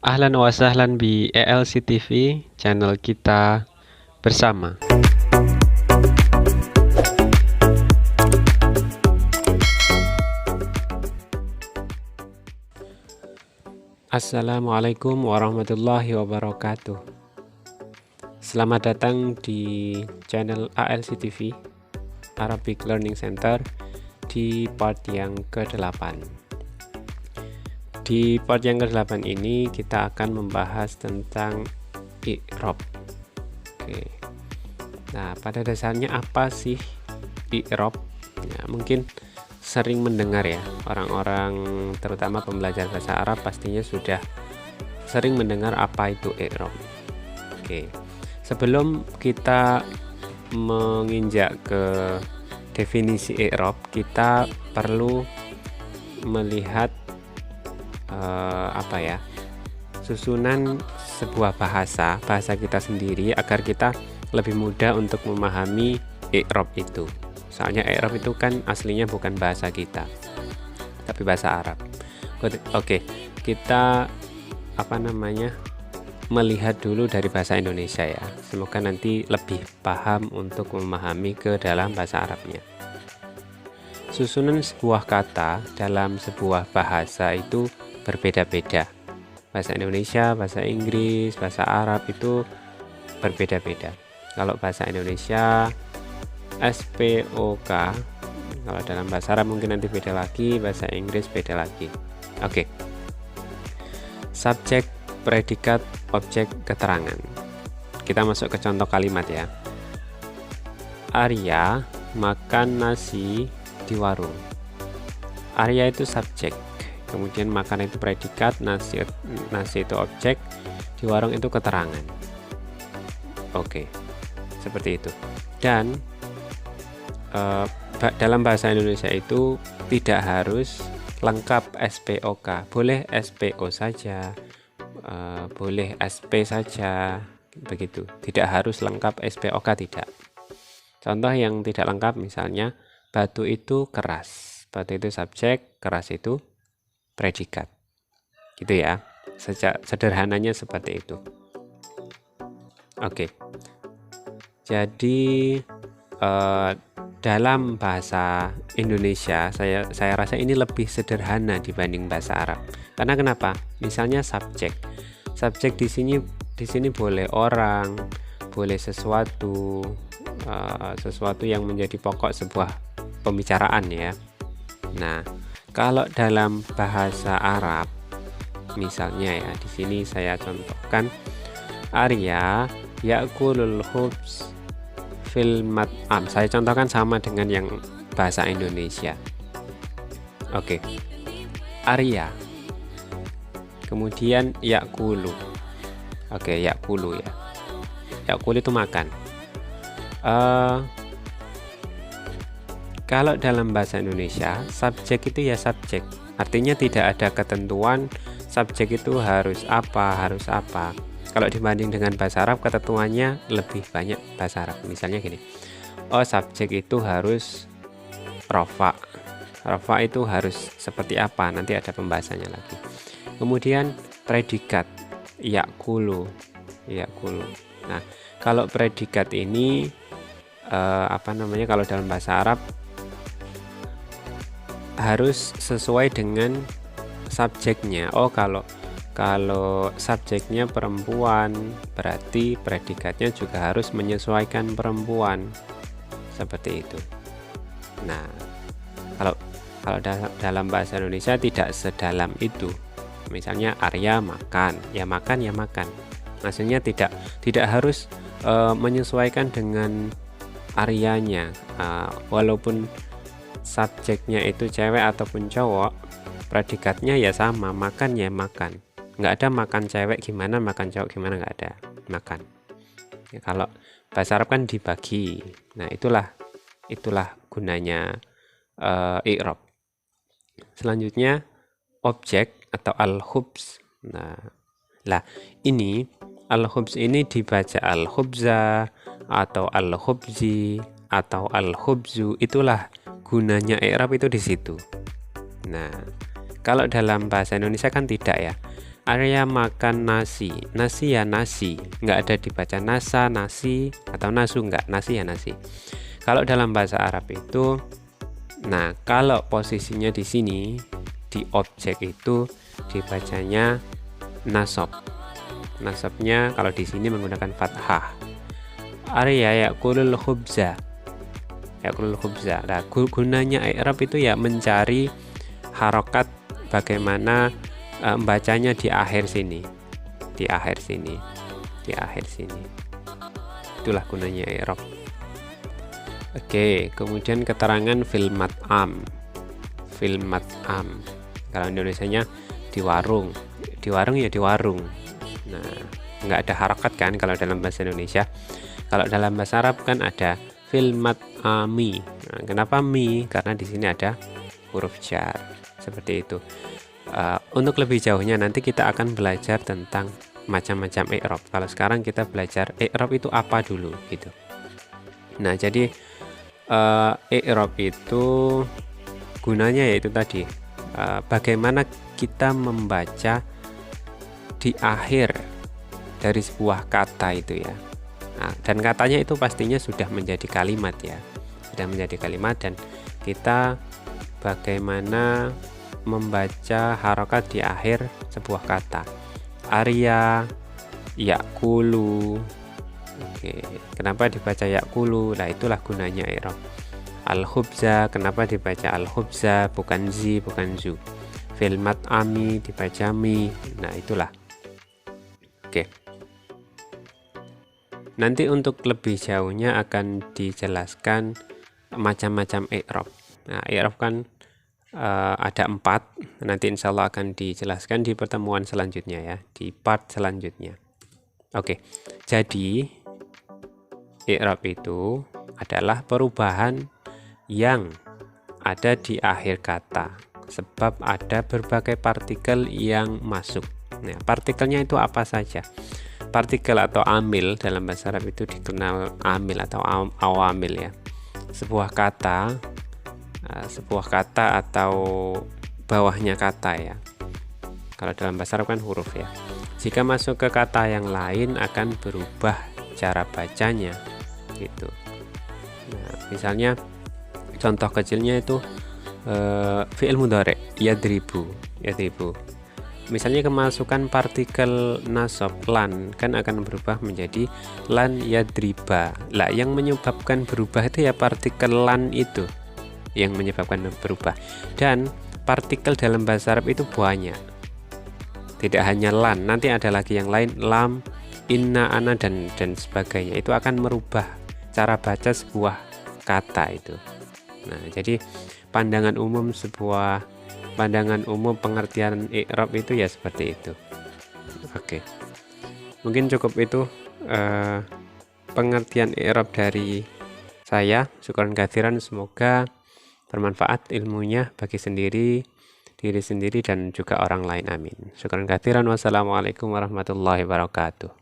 Ahlan wa sahlan di ELC TV, channel kita bersama. Assalamualaikum warahmatullahi wabarakatuh. Selamat datang di channel ALC TV, Arabic Learning Center, di part yang ke-8. Di part yang ke-8 ini kita akan membahas tentang i'rab. Oke. Nah, pada dasarnya apa sih i'rab? Ya, mungkin sering mendengar ya, orang-orang terutama pembelajar bahasa Arab pastinya sudah sering mendengar apa itu i'rab. Oke. Sebelum kita menginjak ke definisi i'rab, kita perlu melihat susunan sebuah bahasa kita sendiri agar kita lebih mudah untuk memahami i'rab itu. Soalnya i'rab itu kan aslinya bukan bahasa kita, tapi bahasa Arab. Oke, kita melihat dulu dari bahasa Indonesia ya. Semoga nanti lebih paham untuk memahami ke dalam bahasa Arabnya. Susunan sebuah kata dalam sebuah bahasa itu berbeda-beda. Bahasa Indonesia, bahasa Inggris, bahasa Arab itu berbeda-beda. Kalau bahasa Indonesia SPOK, kalau dalam bahasa Arab mungkin nanti beda lagi, bahasa Inggris beda lagi. Oke. Subjek, predikat, objek, keterangan. Kita masuk ke contoh kalimat ya. Arya makan nasi di warung. Arya itu subjek, kemudian makan itu predikat, nasi itu objek, di warung itu keterangan. Oke, seperti itu. Dan dalam bahasa Indonesia itu tidak harus lengkap SPOK, boleh SPO saja, boleh SP saja, begitu. Tidak harus lengkap SPOK, tidak. Contoh yang tidak lengkap misalnya batu itu keras, batu itu subjek, keras itu predikat, gitu ya. Sederhananya seperti itu. Oke, jadi dalam bahasa Indonesia saya rasa ini lebih sederhana dibanding bahasa Arab. Karena kenapa? Misalnya subjek di sini boleh orang, boleh sesuatu yang menjadi pokok sebuah pembicaraan ya. Nah, kalau dalam bahasa Arab misalnya ya, di sini saya contohkan Arya ya'kulul khubz fil mat'am. Saya contohkan sama dengan yang bahasa Indonesia. Oke. Arya. Kemudian ya'kulu. Oke, ya'kulu ya. Ya'kulu itu makan. Kalau dalam bahasa Indonesia, subjek itu ya subjek. Artinya tidak ada ketentuan subjek itu harus apa. Kalau dibanding dengan bahasa Arab, ketentuannya lebih banyak bahasa Arab. Misalnya gini, subjek itu harus rofa. Rofa itu harus seperti apa? Nanti ada pembahasannya lagi. Kemudian predikat, ya'kulu. Nah, kalau predikat ini kalau dalam bahasa Arab harus sesuai dengan subjeknya. Kalau subjeknya perempuan, berarti predikatnya juga harus menyesuaikan perempuan. Seperti itu. Nah, kalau dalam bahasa Indonesia tidak sedalam itu. Misalnya Arya makan, ya makan. Maksudnya tidak harus menyesuaikan dengan Aryanya, walaupun subjeknya itu cewek ataupun cowok, predikatnya ya sama, makan ya makan. Nggak ada makan cewek gimana, makan cowok gimana, nggak ada, makan ya. Kalau bahasa Arab kan dibagi. Nah, itulah gunanya i'rab. Selanjutnya objek atau al-khubz. Nah, ini al-khubz ini dibaca al-khubza atau al-khubzi atau al-khubzu. Itulah gunanya i'rab itu di situ. Nah, kalau dalam bahasa Indonesia kan tidak ya. Arya makan nasi. Nasi ya nasi, nggak ada dibaca nasa, nasi, atau nasu, nggak. Nasi ya nasi. Kalau dalam bahasa Arab itu, nah kalau posisinya di sini, di objek itu dibacanya nasab. Nasabnya kalau di sini menggunakan fathah. Arya yakulul khubza. Yakulul khubza. Nah, gunanya i'rab itu ya mencari harokat bagaimana bacanya di akhir sini, di akhir sini, di akhir sini. Itulah gunanya i'rab. Oke, kemudian keterangan fil mat'am. Fil mat'am. Kalau Indonesianya di warung. Di warung ya di warung. Nah, nggak ada harokat kan kalau dalam bahasa Indonesia. Kalau dalam bahasa Arab kan ada fil mat'ami. Nah, kenapa mi? Karena di sini ada huruf jar. Seperti itu. Untuk lebih jauhnya nanti kita akan belajar tentang macam-macam i'rab. Kalau sekarang kita belajar i'rab itu apa dulu gitu. Nah, jadi i'rab itu gunanya yaitu tadi bagaimana kita membaca di akhir dari sebuah kata itu ya. Nah, dan katanya itu pastinya sudah menjadi kalimat ya. Sudah menjadi kalimat dan kita bagaimana membaca harokat di akhir sebuah kata. Arya yakulu. Oke, kenapa dibaca yakulu? Nah, itulah gunanya i'rab. Al-khubza, kenapa dibaca al-khubza bukan zi, bukan zu. Fil mat'ami dibaca mi. Nah, itulah. Oke. Nanti untuk lebih jauhnya akan dijelaskan macam-macam i'rab. Nah, i'rab kan ada 4, nanti insya Allah akan dijelaskan di pertemuan selanjutnya ya, di part selanjutnya. Oke, jadi i'rab itu adalah perubahan yang ada di akhir kata, sebab ada berbagai partikel yang masuk. Nah, partikelnya itu apa saja? Partikel atau amil dalam bahasa Arab itu dikenal amil atau awamil ya. Sebuah kata atau bawahnya kata ya. Kalau dalam bahasa Arab kan huruf ya. Jika masuk ke kata yang lain akan berubah cara bacanya gitu. Nah, misalnya contoh kecilnya itu fi'il mudhari yadribu. Misalnya kemasukan partikel nasab lan kan akan berubah menjadi lan yadriba. Lah yang menyebabkan berubah itu ya partikel lan itu yang menyebabkan berubah. Dan partikel dalam bahasa Arab itu banyak. Tidak hanya lan, nanti ada lagi yang lain lam, inna, ana dan sebagainya. Itu akan merubah cara baca sebuah kata itu. Nah, jadi pandangan umum pengertian i'rab itu ya seperti itu. Oke. Mungkin cukup itu pengertian i'rab dari saya. Syukran katsiran, semoga bermanfaat ilmunya bagi diri sendiri dan juga orang lain. Amin. Syukran katsiran. Wassalamualaikum warahmatullahi wabarakatuh.